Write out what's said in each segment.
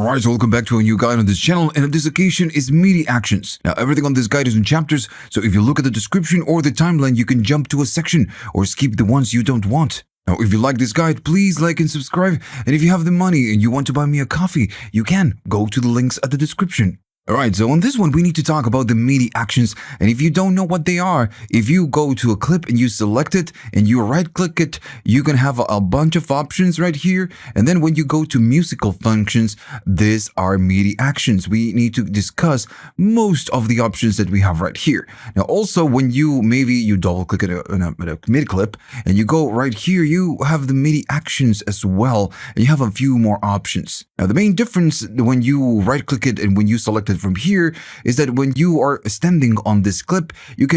Alright, so welcome back to a new guide on this channel, and on this occasion is MIDI actions. Now everything on this guide is in chapters, so if you look at the description or the timeline, you can jump to a section or skip the ones you don't want. Now if you like this guide, please like and subscribe, and if you have the money and you want to buy me a coffee, you can go to the links at the description. Alright, so on this one, we need to talk about the MIDI actions, and if you don't know what they are, if you go to a clip and you select it and you right-click it, you can have a bunch of options right here, and then when you go to musical functions, these are MIDI actions. We need to discuss most of the options that we have right here. Now also, when you double-click at a MIDI clip, and you go right here, you have the MIDI actions as well, and you have a few more options. Now the main difference when you right-click it and when you select it from here is that when you are standing on this clip, you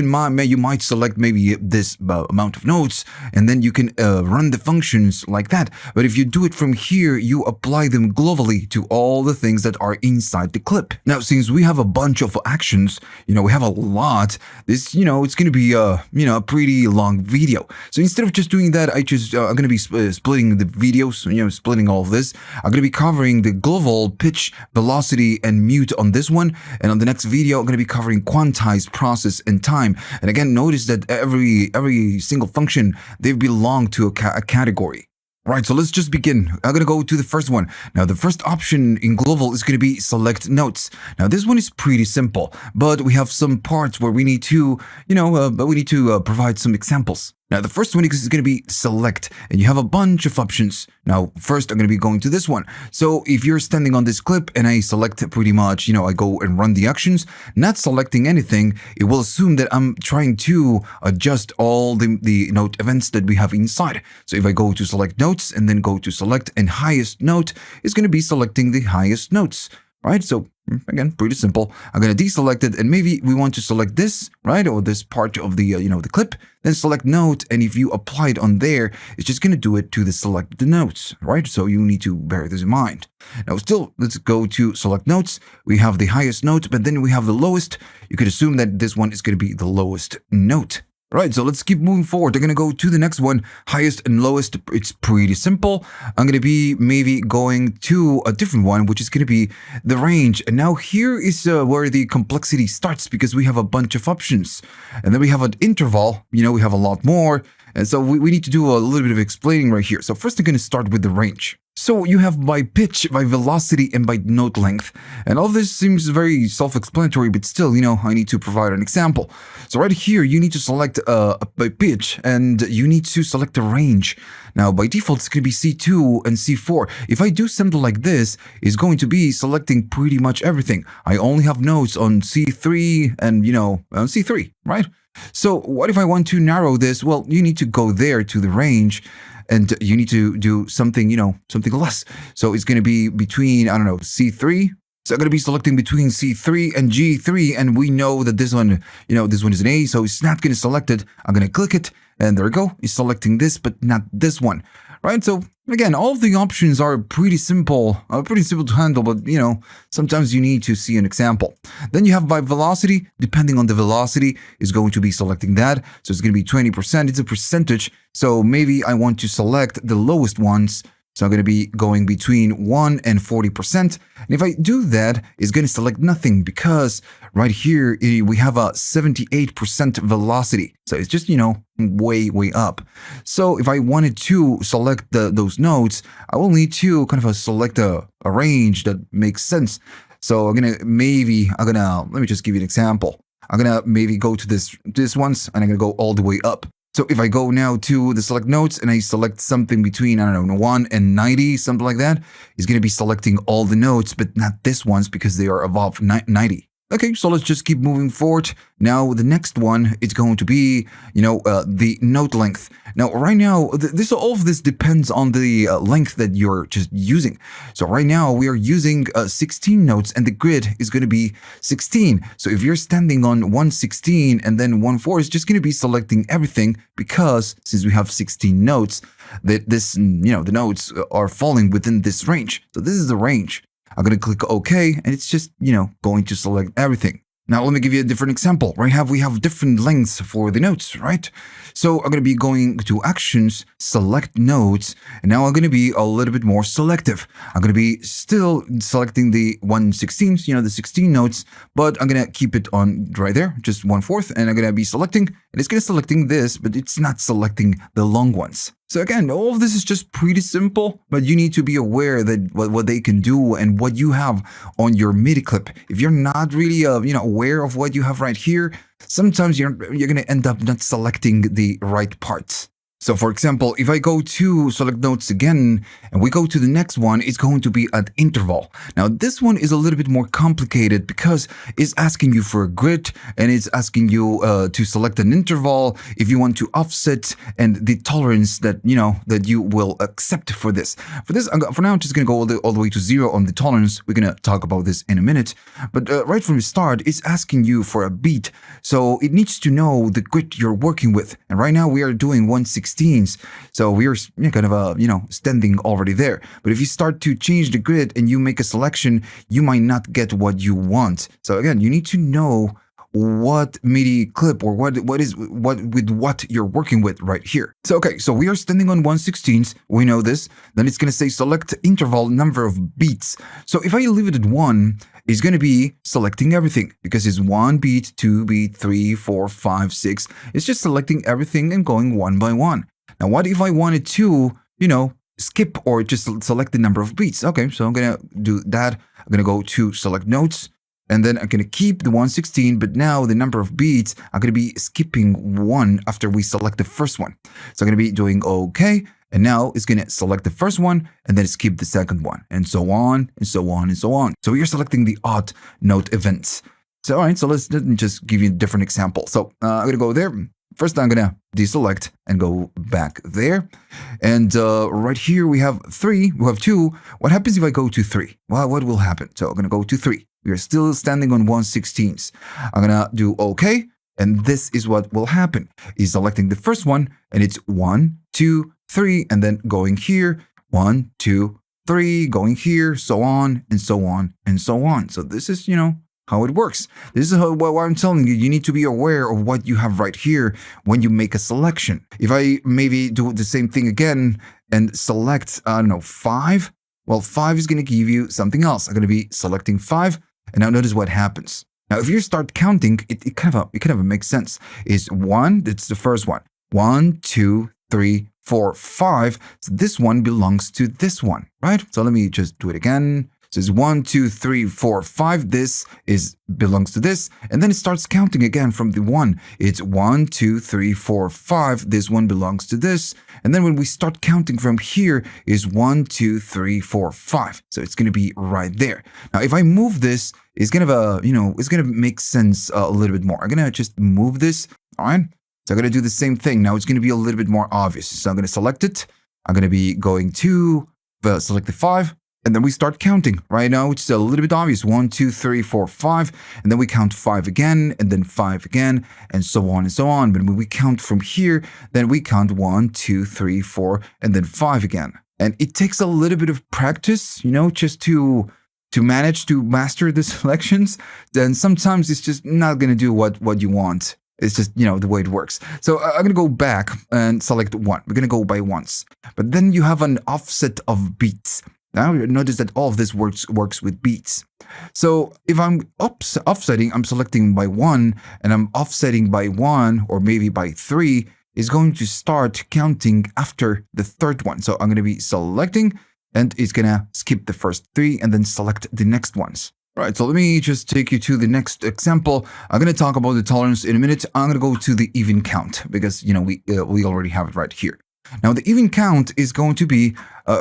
might select maybe this amount of notes, and then you can run the functions like that. But if you do it from here, you apply them globally to all the things that are inside the clip. Now, since we have a bunch of actions, we have a lot. This, it's going to be a pretty long video. So instead of just doing that, I'm going to be splitting the videos, splitting all of this. I'm going to be covering the global, pitch, velocity, and mute on this one, and on the next video I'm going to be covering quantized, process, and time. And again, notice that every single function, they belong to a category. Right, so let's just begin. I'm going to go to the first one. Now, the first option in global is going to be select notes. Now, this one is pretty simple, but we have some parts where we need to, provide some examples. Now, the first one is going to be select, and you have a bunch of options. Now, first, I'm going to be going to this one. So if you're standing on this clip and I select pretty much, I go and run the actions, not selecting anything, it will assume that I'm trying to adjust all the note events that we have inside. So if I go to select notes and then go to select and highest note, it's going to be selecting the highest notes. Right, so again, pretty simple. I'm going to deselect it, and maybe we want to select this, right, or this part of the the clip. Then select note, and if you apply it on there, it's just going to do it to the selected notes, right? So you need to bear this in mind. Now, still, let's go to select notes. We have the highest note, but then we have the lowest. You could assume that this one is going to be the lowest note. Right, so let's keep moving forward. They're going to go to the next one, highest and lowest. It's pretty simple. I'm going to be maybe going to a different one, which is going to be the range. And now here is where the complexity starts, because we have a bunch of options. And then we have an interval, we have a lot more. And so we need to do a little bit of explaining right here. So first, I'm going to start with the range. So you have by pitch, by velocity, and by note length. And all this seems very self-explanatory, but still, I need to provide an example. So right here, you need to select by pitch, and you need to select a range. Now, by default, it's going to be C2 and C4. If I do something like this, it's going to be selecting pretty much everything. I only have notes on C3 and, on C3, right? So what if I want to narrow this? Well, you need to go there to the range, and you need to do something, something less. So it's going to be between, C3. So I'm going to be selecting between C3 and G3, and we know that this one, this one is an A, so it's not going to select it. I'm going to click it, and there we go. It's selecting this, but not this one, right? So again, all of the options are pretty simple to handle, but sometimes you need to see an example. Then you have by velocity. Depending on the velocity, is going to be selecting that. So it's going to be 20%. It's a percentage. So maybe I want to select the lowest ones. So I'm going to be going between 1 and 40%. And if I do that, it's going to select nothing, because right here we have a 78% velocity. So it's just, way up. So if I wanted to select those notes, I will need to kind of select a range that makes sense. So let me just give you an example. I'm going to maybe go to this ones, and I'm going to go all the way up. So if I go now to the select notes and I select something between, 1 and 90, something like that, it's going to be selecting all the notes, but not this ones, because they are above 90. Okay, so let's just keep moving forward. Now, the next one is going to be, the note length. Now, right now, all of this depends on the length that you're just using. So right now, we are using 16 notes, and the grid is going to be 16. So if you're standing on 116 and then 14, it's just going to be selecting everything, because since we have 16 notes, the notes are falling within this range. So this is the range. I'm going to click OK, and it's just, going to select everything. Now, let me give you a different example. We have different lengths for the notes, right? So I'm going to be going to Actions, Select Notes, and now I'm going to be a little bit more selective. I'm going to be still selecting the 1/16, the 16 notes, but I'm going to keep it on right there, just 1/4, and I'm going to be selecting, and it's going to selecting this, but it's not selecting the long ones. So again, all of this is just pretty simple, but you need to be aware that what they can do and what you have on your MIDI clip. If you're not really aware of what you have right here, sometimes you're going to end up not selecting the right parts. So for example, if I go to select notes again and we go to the next one, it's going to be at interval. Now this one is a little bit more complicated because it's asking you for a grid and it's asking you to select an interval if you want to offset and the tolerance that that you will accept for this. For now, I'm just going to go all the way to 0 on the tolerance. We're going to talk about this in a minute. But right from the start, it's asking you for a beat. So it needs to know the grid you're working with. And right now we are doing 1/16. So we are kind of standing already there. But if you start to change the grid and you make a selection, you might not get what you want. So again, you need to know what MIDI clip or what you're working with right here. So okay, so we are standing on 1/16. We know this. Then it's going to say select interval number of beats. So if I leave it at 1, it's going to be selecting everything because it's 1 beat, 2 beat, 3, 4, 5, 6. It's just selecting everything and going one by one. Now, what if I wanted to, skip or just select the number of beats? Okay, so I'm going to do that. I'm going to go to select notes. And then I'm going to keep the 1/16, but now the number of beats, I'm going to be skipping 1 after we select the first one. So I'm going to be doing OK. And now it's going to select the first one and then skip the second one and so on and so on and so on. So we are selecting the odd note events. So all right, so let me just give you a different example. So I'm going to go there. First, I'm going to deselect and go back there. And right here, we have 3. We have 2. What happens if I go to 3? Well, what will happen? So I'm going to go to 3. We are still standing on 1/16. I'm going to do OK. And this is what will happen. Is selecting the first one, and it's 1, 2, 3, and then going here, 1, 2, 3, going here, so on, and so on, and so on. So this is, how it works. This is what I'm telling you. You need to be aware of what you have right here when you make a selection. If I maybe do the same thing again and select, 5, well, 5 is going to give you something else. I'm going to be selecting 5, and now notice what happens. Now, if you start counting, it kind of makes sense. Is 1, it's the first one. 1, 2, 3, 4, 5. So this one belongs to this one, right? So let me just do it again. So it's 1, 2, 3, 4, 5. This belongs to this. And then it starts counting again from the 1. It's 1, 2, 3, 4, 5. This one belongs to this. And then when we start counting from here is 1, 2, 3, 4, 5. So it's going to be right there. Now, if I move this, it's going to, it's going to make sense a little bit more. I'm going to just move this. All right. So I'm going to do the same thing. Now it's going to be a little bit more obvious. So I'm going to select it. I'm going to be going to select the 5. And then we start counting. Right now, it's a little bit obvious. 1, 2, 3, 4, 5. And then we count 5 again, and then 5 again, and so on and so on. But when we count from here, then we count 1, 2, 3, 4, and then 5 again. And it takes a little bit of practice, just to manage to master the selections. Then sometimes it's just not going to do what you want. It's just, the way it works. So I'm going to go back and select 1. We're going to go by once. But then you have an offset of beats. Now notice that all of this works with beats. So if I'm offsetting, I'm selecting by 1 and I'm offsetting by 1 or maybe by 3, is going to start counting after the third one. So I'm going to be selecting and it's going to skip the first 3 and then select the next ones. Right, so let me just take you to the next example. I'm going to talk about the tolerance in a minute. I'm going to go to the even count because, we already have it right here. Now, the even count is going to be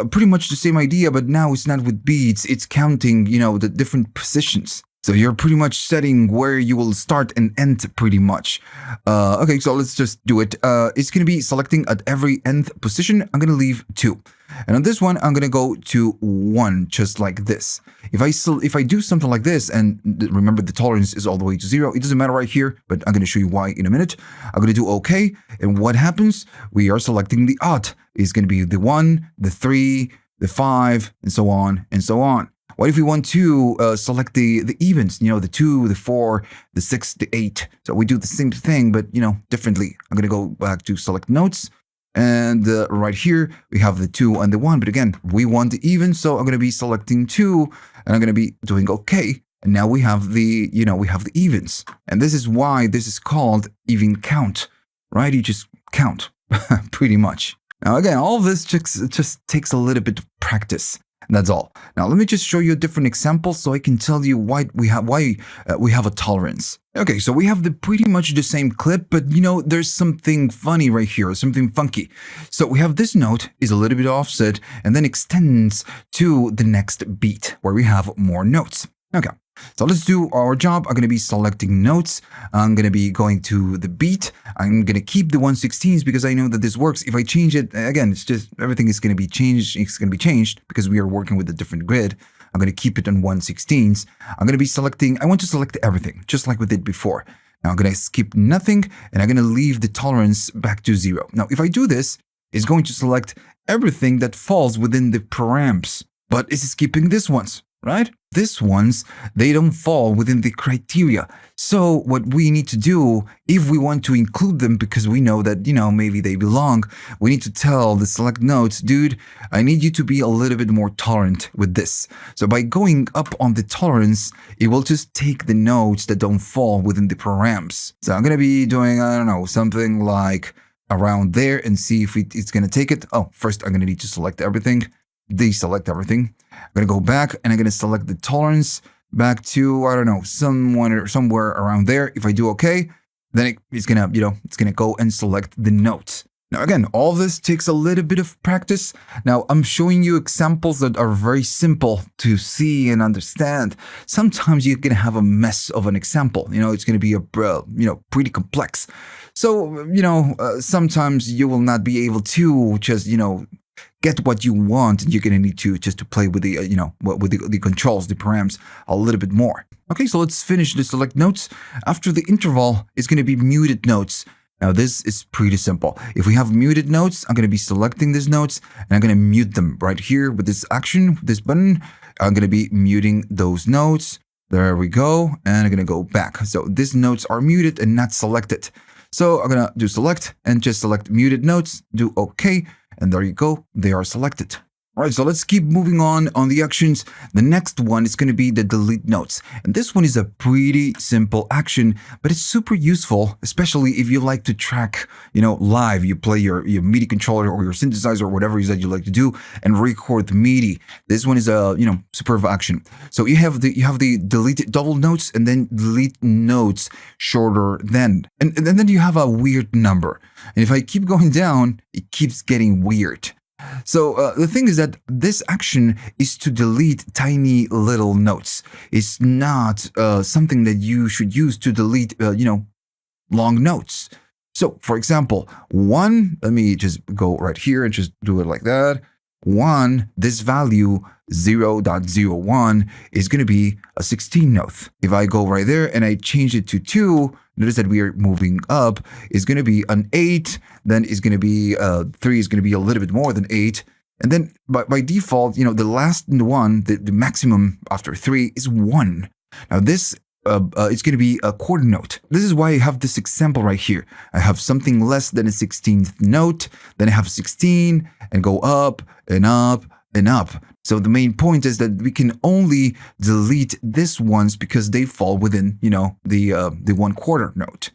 pretty much the same idea, but now it's not with beats. It's counting, the different positions. So you're pretty much setting where you will start and end pretty much. Okay, so let's just do it. It's going to be selecting at every nth position. I'm going to leave 2. And on this one, I'm going to go to 1, just like this. If I do something like this, and remember the tolerance is all the way to 0, it doesn't matter right here, but I'm going to show you why in a minute. I'm going to do OK. And what happens? We are selecting the odd. It's going to be the 1, the 3, the 5, and so on and so on. What if we want to select the evens, the 2, the 4, the 6, the 8? So we do the same thing, but, differently. I'm going to go back to select notes. And right here, we have the 2 and the 1. But again, we want the even, so I'm going to be selecting 2, and I'm going to be doing OK. And now we have the, we have the evens. And this is why this is called even count, right? You just count, pretty much. Now, again, all of this just takes a little bit of practice. That's all. Now, let me just show you a different example so I can tell you why we have a tolerance. Okay, so we have pretty much the same clip, but there's something funny right here, something funky. So we have this note is a little bit offset and then extends to the next beat where we have more notes. Okay, so let's do our job. I'm going to be selecting notes. I'm going to be going to the beat. I'm going to keep the 1/16 because I know that this works. If I change it, again, it's just everything is going to be changed. It's going to be changed because we are working with a different grid. I'm going to keep it on 1/16. I'm going to be selecting, I want to select everything, just like we did before. Now I'm going to skip nothing, and I'm going to leave the tolerance back to 0. Now, if I do this, it's going to select everything that falls within the params, but it's skipping these ones. Right? These ones, they don't fall within the criteria. So what we need to do, if we want to include them because we know that, maybe they belong, we need to tell the select notes, dude, I need you to be a little bit more tolerant with this. So by going up on the tolerance, it will just take the notes that don't fall within the params. So I'm going to be doing, I don't know, something like around there and see if it's going to take it. Oh, first I'm going to need to select everything. Deselect everything. I'm going to go back and I'm going to select the tolerance back to, I don't know, somewhere around there. If I do OK, then it's going to, it's going to go and select the notes. Now, again, all this takes a little bit of practice. Now, I'm showing you examples that are very simple to see and understand. Sometimes you're going to have a mess of an example. It's going to be pretty complex. So, sometimes you will not be able to just, get what you want, and you're going to need to just to play with the, with the controls, the params a little bit more. Okay, so let's finish the select notes. After the interval, it's going to be muted notes. Now, this is pretty simple. If we have muted notes, I'm going to be selecting these notes, and I'm going to mute them right here with this action, this button. I'm going to be muting those notes. There we go, and I'm going to go back. So these notes are muted and not selected. So I'm going to do select and just select muted notes, do OK. And there you go, they are selected. All right, so let's keep moving on the actions. The next one is going to be the delete notes. And this one is a pretty simple action, but it's super useful, especially if you like to track, live. You play your MIDI controller or your synthesizer or whatever it is that you like to do and record the MIDI. This one is a, superb action. So you have the delete double notes and then delete notes shorter than. And then you have a weird number. And if I keep going down, it keeps getting weird. So the thing is that this action is to delete tiny little notes. It's not something that you should use to delete, long notes. So, for example, 1, let me just go right here and just do it like that. 1, this value 0.01 is going to be a 16 note. If I go right there and I change it to 2, notice that we are moving up. It's going to be an 8. Then it's going to be 3 is going to be a little bit more than 8. And then by default, the last one, the maximum after 3 is 1. Now this it's going to be a quarter note. This is why I have this example right here. I have something less than a 16th note. Then I have 16 and go up and up and up. So the main point is that we can only delete these ones because they fall within, the 1/4 note.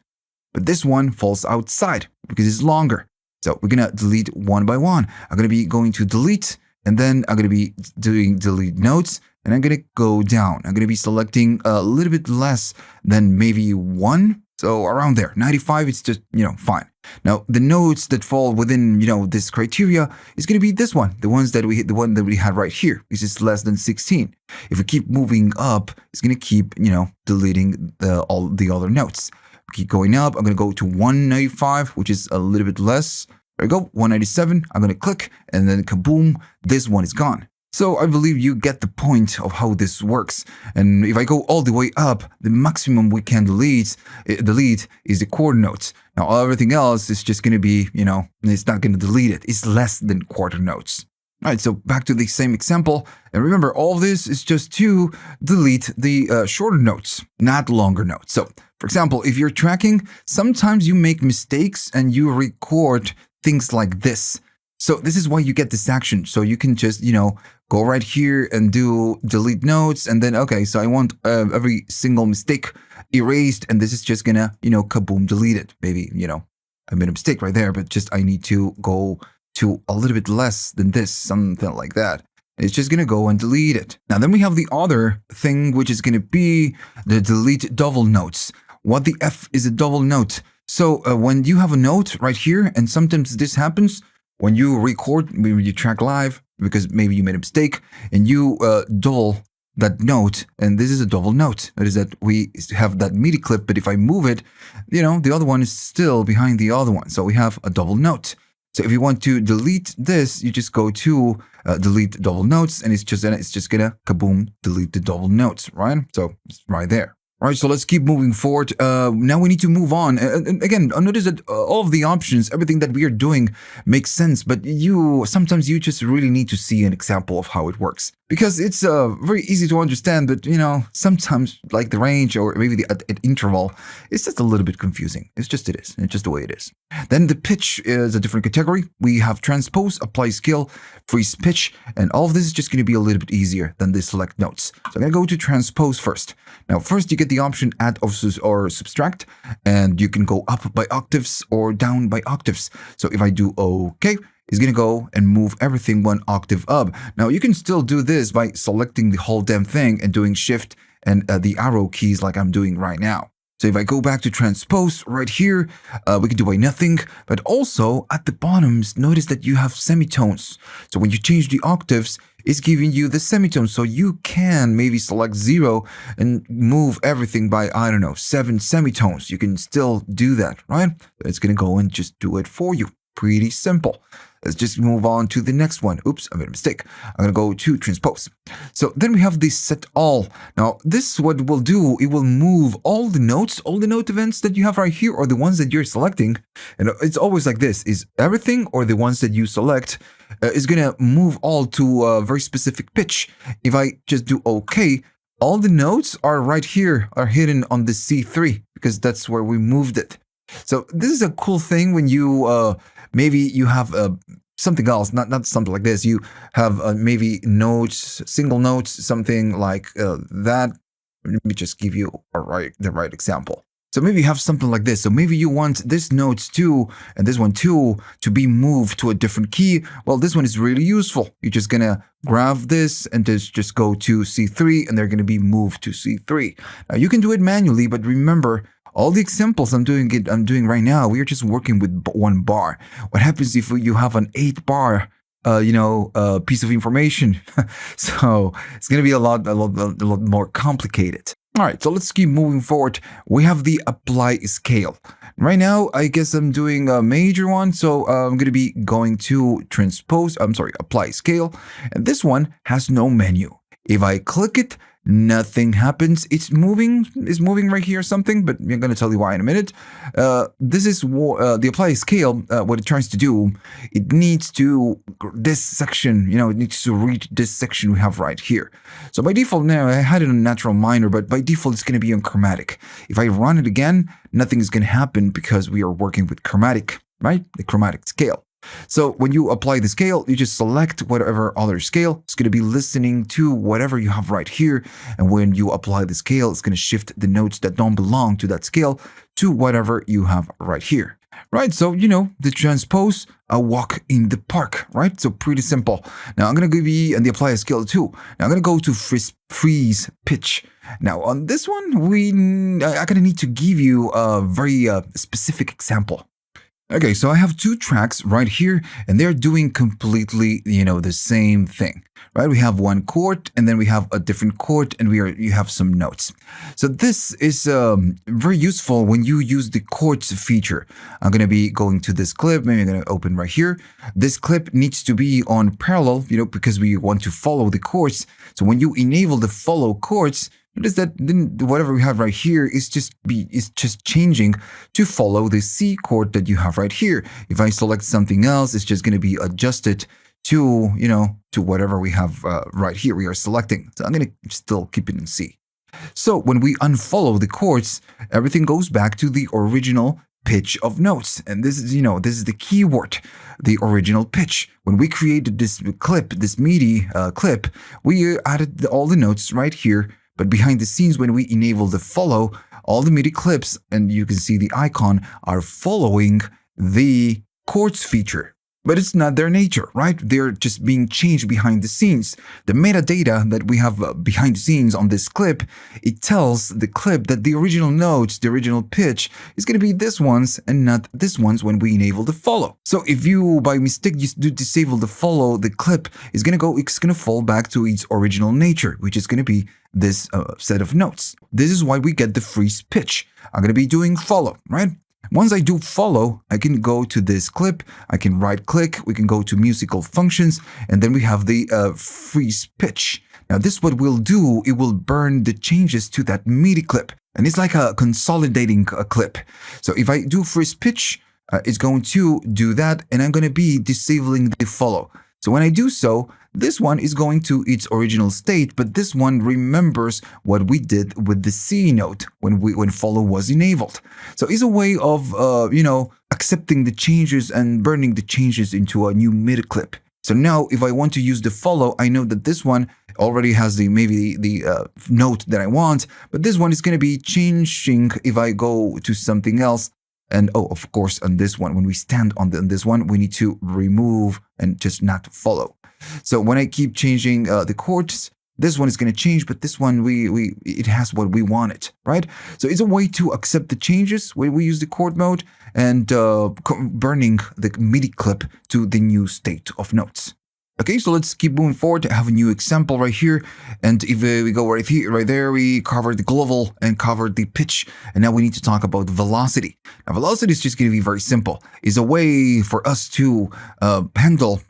But this one falls outside because it's longer. So we're going to delete one by one. I'm going to be going to delete, and then I'm going to be doing delete notes, and I'm going to go down. I'm going to be selecting a little bit less than maybe 1. So around there, 95, it's just, fine. Now, the notes that fall within, this criteria is going to be this one, the one that we had right here, which is less than 16. If we keep moving up, it's going to keep, deleting all the other notes. Keep going up. I'm going to go to 195, which is a little bit less. There we go, 197. I'm going to click, and then kaboom, this one is gone. So I believe you get the point of how this works. And if I go all the way up, the maximum we can delete is the quarter notes. Now everything else is just going to be, it's not going to delete it. It's less than quarter notes. All right, so back to the same example. And remember, all this is just to delete the shorter notes, not longer notes. So, for example, if you're tracking, sometimes you make mistakes and you record things like this. So this is why you get this action. So you can just, go right here and do delete notes. And then, okay, so I want every single mistake erased. And this is just gonna, kaboom, delete it. Maybe, I made a mistake right there, but just I need to go to a little bit less than this, something like that. It's just going to go and delete it. Now, then we have the other thing, which is going to be the delete double notes. What the F is a double note? So when you have a note right here, and sometimes this happens when you record, maybe you track live, because maybe you made a mistake, and you double that note, and this is a double note. That is that we have that MIDI clip, but if I move it, the other one is still behind the other one. So we have a double note. So if you want to delete this, you just go to delete double notes, and it's just gonna kaboom, delete the double notes, right? So it's right there. All right, so let's keep moving forward. Now we need to move on. And again, notice that all of the options, everything that we are doing makes sense, but sometimes you just really need to see an example of how it works. Because it's very easy to understand, but sometimes like the range or maybe the interval, it's just a little bit confusing. It's just the way it is. Then the pitch is a different category. We have transpose, apply scale, freeze pitch, and all of this is just going to be a little bit easier than the select notes. So I'm going to go to transpose first. Now, first you get the option add or subtract, and you can go up by octaves or down by octaves. So if I do OK, it's going to go and move everything one octave up. Now, you can still do this by selecting the whole damn thing and doing shift and the arrow keys like I'm doing right now. So if I go back to transpose right here, we can do by nothing, but also at the bottoms, notice that you have semitones. So when you change the octaves, it's giving you the semitones. So you can maybe select 0 and move everything by, 7 semitones. You can still do that, right? It's going to go and just do it for you. Pretty simple. Let's just move on to the next one. Oops, I made a mistake. I'm going to go to transpose. So then we have the set all. Now, this what it will do, it will move all the notes, all the note events that you have right here or the ones that you're selecting. And it's always like this, is everything or the ones that you select is going to move all to a very specific pitch. If I just do OK, all the notes are right here, are hidden on the C3 because that's where we moved it. So this is a cool thing when you maybe you have something else, not something like this. You have maybe notes, single notes, something like that. Let me just give you the right example. So maybe you have something like this. So maybe you want this notes too, and this one too, to be moved to a different key. Well, this one is really useful. You're just gonna grab this and just go to C3, and they're gonna be moved to C3. Now you can do it manually, but remember, all the examples I'm doing right now, we are just working with one bar. What happens if you have an 8-bar, piece of information? So it's going to be a lot more complicated. All right, so let's keep moving forward. We have the apply scale. Right now, I guess I'm doing a major one, so I'm going to be going to apply scale. And this one has no menu. If I click it, nothing happens. It's moving right here or something, but I'm going to tell you why in a minute. This is the apply scale. What it tries to do, it needs to, this section, it needs to reach this section we have right here. So by default now, I had it on natural minor, but by default, it's going to be on chromatic. If I run it again, nothing is going to happen because we are working with chromatic, right? The chromatic scale. So when you apply the scale, you just select whatever other scale. It's going to be listening to whatever you have right here. And when you apply the scale, it's going to shift the notes that don't belong to that scale to whatever you have right here. Right, so, the transpose, a walk in the park, right? So pretty simple. Now I'm going to give the apply scale too. Now I'm going to go to freeze pitch. Now on this one, I'm going to need to give you a very specific example. Okay, so I have 2 tracks right here, and they're doing completely, the same thing, right? We have one chord, and then we have a different chord, and you have some notes. So this is very useful when you use the chords feature. I'm going to be going to this clip. Maybe I'm going to open right here. This clip needs to be on parallel, because we want to follow the chords. So when you enable the follow chords, notice that whatever we have right here is just changing to follow the C chord that you have right here. If I select something else, it's just going to be adjusted to, to whatever we have right here we are selecting. So I'm going to still keep it in C. So when we unfollow the chords, everything goes back to the original pitch of notes. And this is, this is the key word, the original pitch. When we created this clip, this MIDI clip, we added all the notes right here. But behind the scenes, when we enable the follow, all the MIDI clips, and you can see the icon, are following the chords feature. But it's not their nature, right? They're just being changed behind the scenes. The metadata that we have behind the scenes on this clip, it tells the clip that the original notes, the original pitch, is going to be this ones and not this ones when we enable the follow. So if you, by mistake, you do disable the follow, the clip is going to fall back to its original nature, which is going to be this set of notes. This is why we get the freeze pitch. I'm going to be doing follow, right? Once I do follow, I can go to this clip, I can right click, we can go to musical functions, and then we have the freeze pitch. Now this what we'll do, it will burn the changes to that MIDI clip. And it's like a consolidating clip. So if I do freeze pitch, it's going to do that, and I'm going to be disabling the follow. So when I do so, this one is going to its original state, but this one remembers what we did with the C note when follow was enabled. So it's a way of, accepting the changes and burning the changes into a new MIDI clip. So now if I want to use the follow, I know that this one already has the note that I want, but this one is going to be changing if I go to something else. And of course, on this one, when we stand on this one, we need to remove and just not follow. So when I keep changing the chords, this one is going to change, but this one, it has what we wanted, right? So it's a way to accept the changes when we use the chord mode and burning the MIDI clip to the new state of notes. Okay, so let's keep moving forward. I have a new example right here. And if we go right there, we covered the global and covered the pitch. And now we need to talk about velocity. Now, velocity is just going to be very simple. It's a way for us to handle,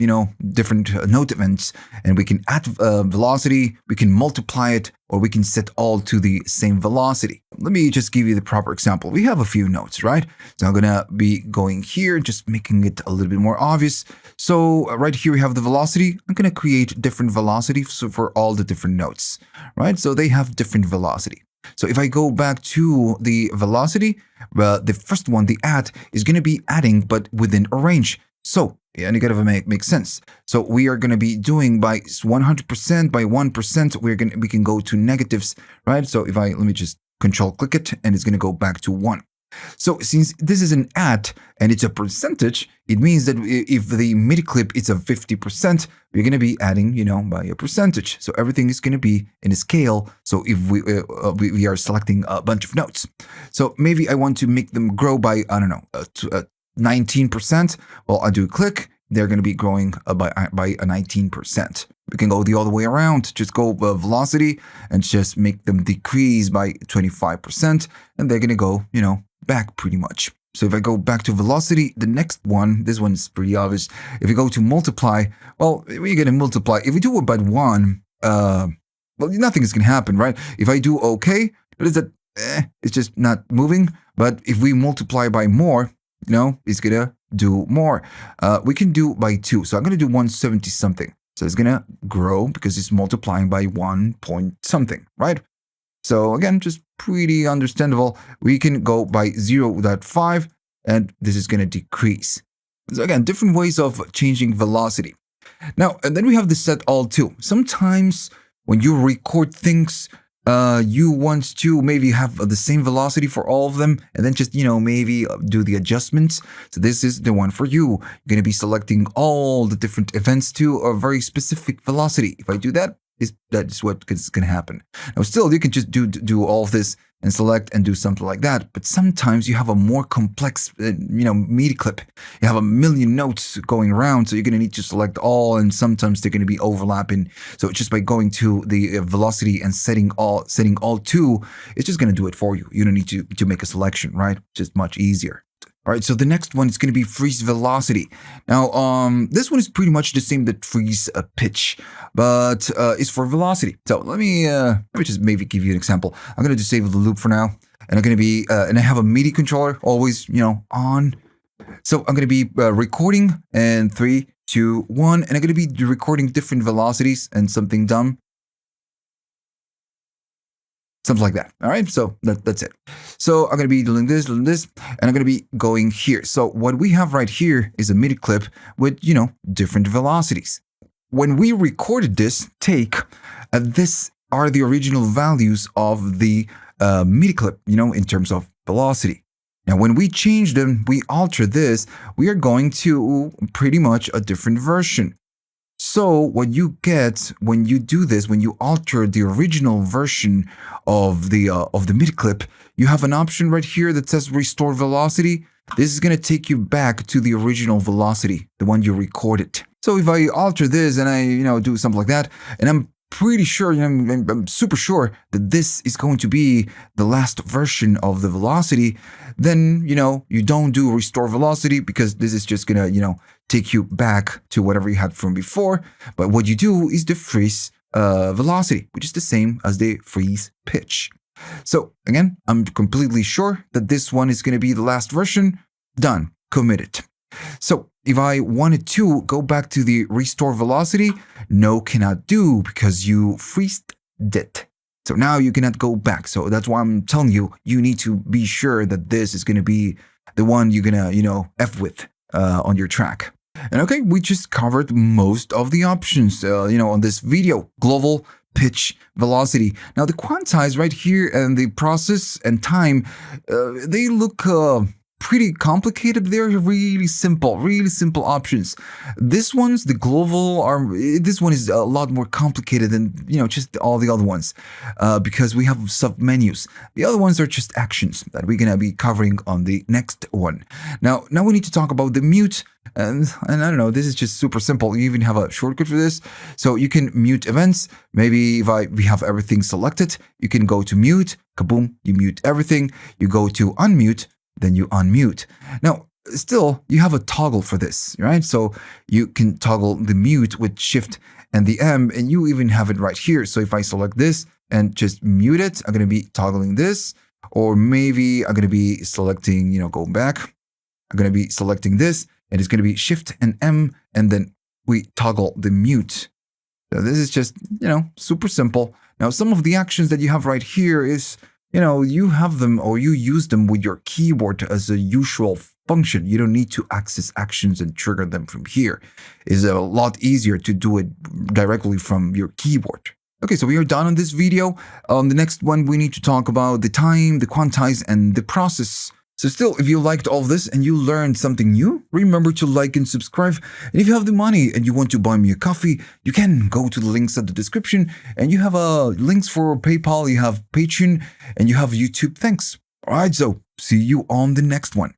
different note events. And we can add velocity, we can multiply it, or we can set all to the same velocity. Let me just give you the proper example. We have a few notes, right? So I'm going to be going here, just making it a little bit more obvious. So right here we have the velocity. I'm going to create different velocities for all the different notes, right? So they have different velocity. So if I go back to the velocity, the first one, the add, is going to be adding, but within a range. So, and you gotta make sense. So we are gonna be doing by 100%, by 1%, we can go to negatives, right? So if let me just control click it, and it's gonna go back to 1. So since this is an add and it's a percentage, it means that if the MIDI clip is a 50%, we're going to be adding, by a percentage. So everything is going to be in a scale. So if we are selecting a bunch of notes. So maybe I want to make them grow by, 19%. Well, I do click. They're going to be growing by a 19%. We can go the other way around. Just go velocity and just make them decrease by 25. And they're going to go, back pretty much. So if I go back to velocity, the next one, this one's pretty obvious. If you go to multiply, well, we're going to multiply. If we do it by 1, well, nothing is going to happen, right? If I do okay, what is that? It's just not moving. But if we multiply by more, it's going to do more. We can do by 2. So I'm going to do 170 something. So it's going to grow because it's multiplying by 1 point something, right? So again, just pretty understandable. We can go by 0.5 and this is going to decrease. So again, different ways of changing velocity. Now, and then we have the set all too. Sometimes when you record things, you want to maybe have the same velocity for all of them and then just, maybe do the adjustments. So this is the one for you. You're going to be selecting all the different events to a very specific velocity. If I do that, that's what is going to happen. Now, still, you can just do all of this and select and do something like that. But sometimes you have a more complex, MIDI clip. You have a million notes going around, so you're going to need to select all, and sometimes they're going to be overlapping. So just by going to the velocity and setting all to, it's just going to do it for you. You don't need to make a selection, right? Just much easier. All right, so the next one is going to be freeze velocity. Now, this one is pretty much the same that freeze pitch, but it's for velocity. So let me just maybe give you an example. I'm going to disable the loop for now, and I'm going to be and I have a MIDI controller always on. So I'm going to be recording, and 3, 2, 1, and I'm going to be recording different velocities and something dumb. Something like that. All right, so that's it. So I'm going to be doing this, and I'm going to be going here. So what we have right here is a MIDI clip with, different velocities. When we recorded this take, this are the original values of the MIDI clip, in terms of velocity. Now, when we change them, we alter this, we are going to pretty much a different version. So what you get when you do this, when you alter the original version of the MIDI clip, you have an option right here that says restore velocity. This is going to take you back to the original velocity, the one you recorded. So if I alter this and I, do something like that, and I'm pretty sure, I'm super sure that this is going to be the last version of the velocity, then, you don't do restore velocity because this is just going to, take you back to whatever you had from before. But what you do is the freeze velocity, which is the same as the freeze pitch. So again, I'm completely sure that this one is going to be the last version. Done. Committed. So if I wanted to go back to the restore velocity, no, cannot do because you freezed it. So now you cannot go back. So that's why I'm telling you, you need to be sure that this is going to be the one you're going to, F with on your track. And okay, we just covered most of the options, on this video. Global, pitch, velocity. Now the quantize right here and the process and time, they look pretty complicated. They're really simple options. This one's the global this one is a lot more complicated than just all the other ones because we have sub menus. The other ones are just actions that we're gonna be covering on the next one. Now we need to talk about the mute. And I don't know, this is just super simple. You even have a shortcut for this. So you can mute events. Maybe if we have everything selected, you can go to mute, kaboom, you mute everything. You go to unmute, then you unmute. Now, still, you have a toggle for this, right? So you can toggle the mute with Shift and the M, and you even have it right here. So if I select this and just mute it, I'm going to be toggling this. Or maybe I'm going to be selecting, going back. I'm going to be selecting this. And it's going to be Shift and M, and then we toggle the mute. So this is just, super simple. Now, some of the actions that you have right here is, you have them or you use them with your keyboard as a usual function. You don't need to access actions and trigger them from here. It's a lot easier to do it directly from your keyboard. Okay, so we are done on this video. On the next one, we need to talk about the time, the quantize, and the process. So still, if you liked all of this and you learned something new, remember to like and subscribe. And if you have the money and you want to buy me a coffee, you can go to the links at the description. And you have links for PayPal, you have Patreon, and you have YouTube. Thanks. All right, so see you on the next one.